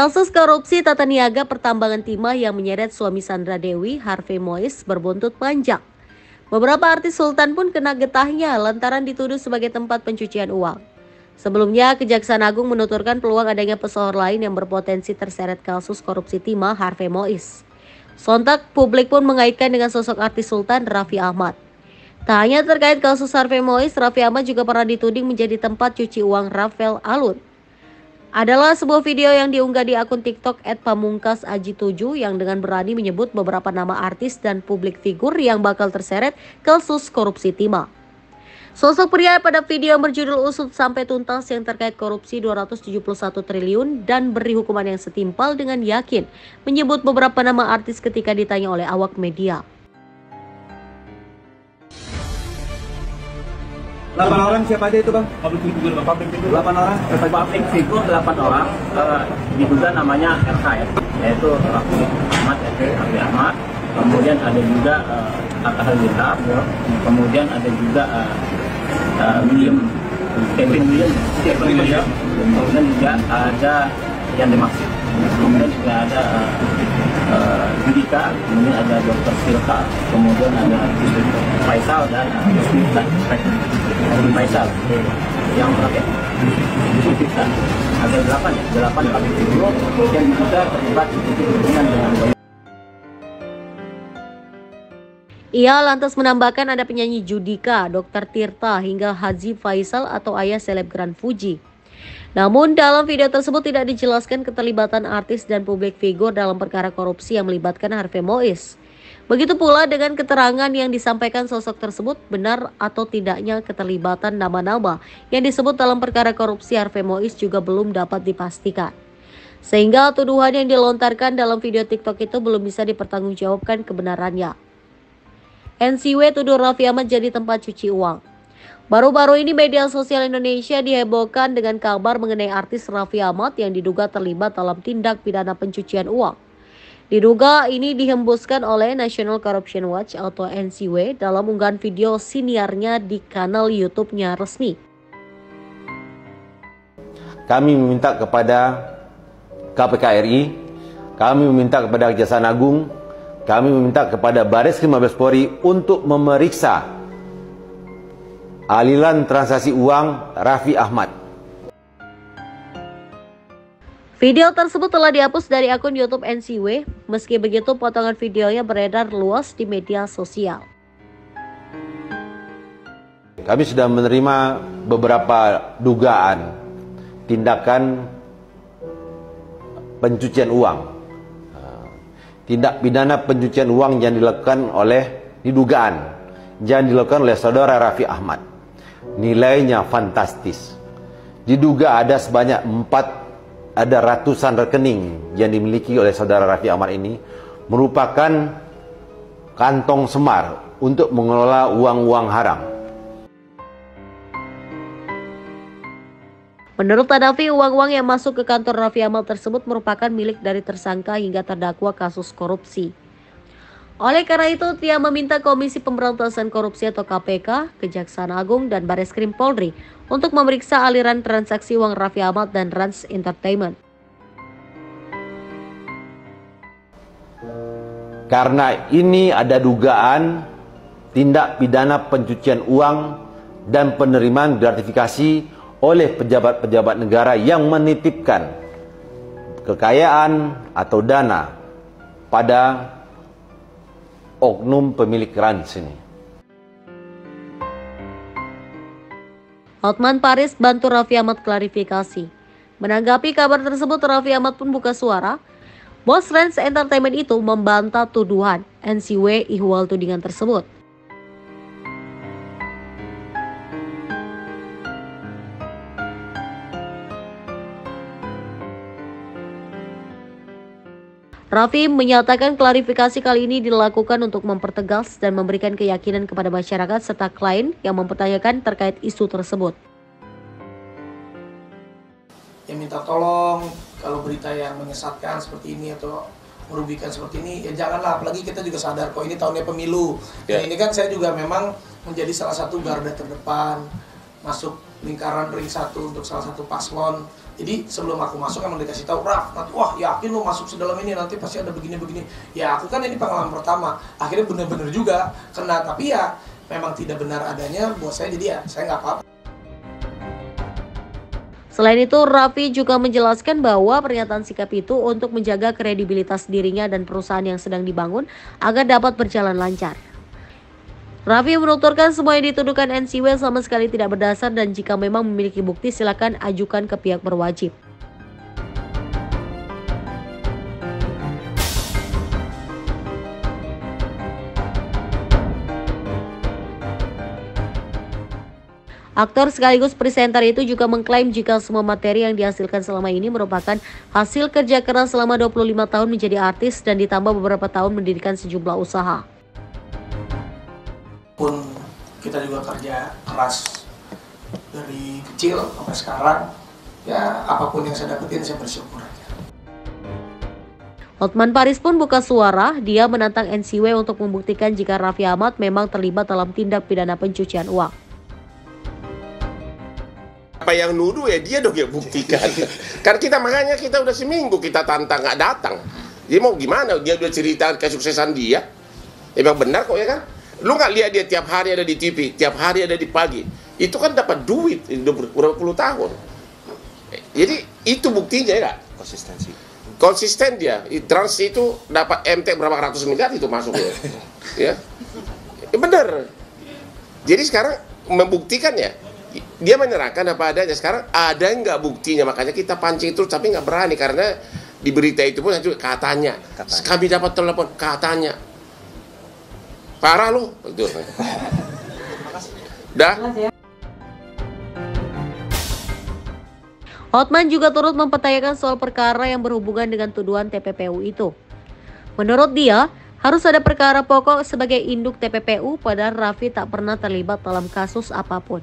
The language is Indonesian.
Kasus korupsi tata niaga pertambangan timah yang menyeret suami Sandra Dewi, Harvey Mois, berbuntut panjang. Beberapa artis sultan pun kena getahnya lantaran dituduh sebagai tempat pencucian uang. Sebelumnya, Kejaksaan Agung menuturkan peluang adanya pesohor lain yang berpotensi terseret kasus korupsi timah, Harvey Mois. Sontak, publik pun mengaitkan dengan sosok artis sultan Raffi Ahmad. Tak hanya terkait kasus Harvey Mois, Raffi Ahmad juga pernah dituding menjadi tempat cuci uang Rafael Alun. Adalah sebuah video yang diunggah di akun TikTok @pamungkasaji7 yang dengan berani menyebut beberapa nama artis dan publik figur yang bakal terseret kasus korupsi timah. Sosok pria pada video yang berjudul "Usut Sampai Tuntas" yang terkait korupsi 271 triliun dan beri hukuman yang setimpal dengan yakin menyebut beberapa nama artis ketika ditanya oleh awak media. 8 orang siapa aja itu Bang? Public figure 8 orang? Public figure 8 orang, diduga namanya RH ya, yaitu Raffi Ahmad, Raffi Ahmad. Kemudian ada juga Atta Halilintar, kemudian ada juga Kevin William, kemudian juga ada yang dimaksud, kemudian juga ada Judika, kemudian ada Dr. Silka, kemudian ada Faisal dan Faisal yang terakhir ada 8 public figure yang juga terlibat hubungan dengan. Ia lantas menambahkan ada penyanyi Judika, Dr. Tirta, hingga Haji Faisal atau ayah selebgram Fuji. Namun dalam video tersebut tidak dijelaskan keterlibatan artis dan publik figur dalam perkara korupsi yang melibatkan Harvey Mois. Begitu pula dengan keterangan yang disampaikan sosok tersebut benar atau tidaknya keterlibatan nama-nama yang disebut dalam perkara korupsi Harvey Mois juga belum dapat dipastikan. Sehingga tuduhan yang dilontarkan dalam video TikTok itu belum bisa dipertanggungjawabkan kebenarannya. NCW tuduh Raffi Ahmad jadi tempat cuci uang. Baru-baru ini media sosial Indonesia dihebohkan dengan kabar mengenai artis Raffi Ahmad yang diduga terlibat dalam tindak pidana pencucian uang. Diduga ini dihembuskan oleh National Corruption Watch atau NCW dalam unggahan video siniarnya di kanal YouTube-nya resmi. Kami meminta kepada KPK RI, kami meminta kepada Kejaksaan Agung, kami meminta kepada Bareskrim Mabes Polri untuk memeriksa aliran transaksi uang Raffi Ahmad. Video tersebut telah dihapus dari akun YouTube NCW, meski begitu potongan videonya beredar luas di media sosial. Kami sudah menerima beberapa dugaan tindakan pencucian uang. Tindak pidana pencucian uang yang dilakukan oleh saudara Raffi Ahmad. Nilainya fantastis. Diduga ada sebanyak ada ratusan rekening yang dimiliki oleh saudara Raffi Ahmad ini merupakan kantong semar untuk mengelola uang-uang haram. Menurut Tadafi, uang-uang yang masuk ke kantor Raffi Ahmad tersebut merupakan milik dari tersangka hingga terdakwa kasus korupsi. Oleh karena itu, Tia meminta Komisi Pemberantasan Korupsi atau KPK, Kejaksaan Agung, dan Bareskrim Polri untuk memeriksa aliran transaksi uang Raffi Ahmad dan Rans Entertainment. Karena ini ada dugaan tindak pidana pencucian uang dan penerimaan gratifikasi oleh pejabat-pejabat negara yang menitipkan kekayaan atau dana pada oknum pemilik Rans ini. Hotman Paris bantu Raffi Ahmad klarifikasi. Menanggapi kabar tersebut, Raffi Ahmad pun buka suara. Bos Rans Entertainment itu membantah tuduhan NCW ihwal tudingan tersebut. Raffi menyatakan klarifikasi kali ini dilakukan untuk mempertegas dan memberikan keyakinan kepada masyarakat serta klien yang mempertanyakan terkait isu tersebut. Ya minta tolong kalau berita yang menyesatkan seperti ini atau merugikan seperti ini, ya janganlah. Apalagi kita juga sadar kok ini tahunnya pemilu. Dan ini kan saya juga memang menjadi salah satu garda terdepan masuk lingkaran ring 1 untuk salah satu paslon. Jadi sebelum aku masuk emang dikasih tahu, Raf, nanti wah yakin lu masuk sedalam ini nanti pasti ada begini-begini. Ya aku kan ini pengalaman pertama, akhirnya bener-bener juga kena, tapi ya memang tidak benar adanya buat saya, jadi ya saya nggak apa-apa. Selain itu, Raffi juga menjelaskan bahwa pernyataan sikap itu untuk menjaga kredibilitas dirinya dan perusahaan yang sedang dibangun agar dapat berjalan lancar. Raffi menuturkan semua yang dituduhkan NCW sama sekali tidak berdasar dan jika memang memiliki bukti silakan ajukan ke pihak berwajib. Aktor sekaligus presenter itu juga mengklaim jika semua materi yang dihasilkan selama ini merupakan hasil kerja keras selama 25 tahun menjadi artis dan ditambah beberapa tahun mendirikan sejumlah usaha. Pun kita juga kerja keras dari kecil sampai sekarang, ya apapun yang saya dapetin saya bersyukur aja. Hotman Paris pun buka suara, dia menantang NCW untuk membuktikan jika Raffi Ahmad memang terlibat dalam tindak pidana pencucian uang. Apa yang nuduh ya dia dong yang buktikan. Kan kita makanya kita udah seminggu kita tantang nggak datang. Dia mau gimana? Dia udah cerita kesuksesan dia. Emang benar kok ya kan? Lu nggak lihat dia tiap hari ada di TV, tiap hari ada di pagi. Itu kan dapat duit udah berapa puluh tahun. Jadi itu buktinya ya. Konsistensi. Konsisten dia. Trans itu dapat MT berapa ratus miliar itu masuk ya. Ya benar. Jadi sekarang membuktikan ya. Dia menyerahkan apa adanya. Sekarang ada nggak buktinya, makanya kita pancing terus tapi nggak berani karena di berita itu pun katanya. Kami dapat telepon katanya. Parah lu. Itu. Dah. Hotman juga turut mempertanyakan soal perkara yang berhubungan dengan tuduhan TPPU itu. Menurut dia, harus ada perkara pokok sebagai induk TPPU padahal Raffi tak pernah terlibat dalam kasus apapun.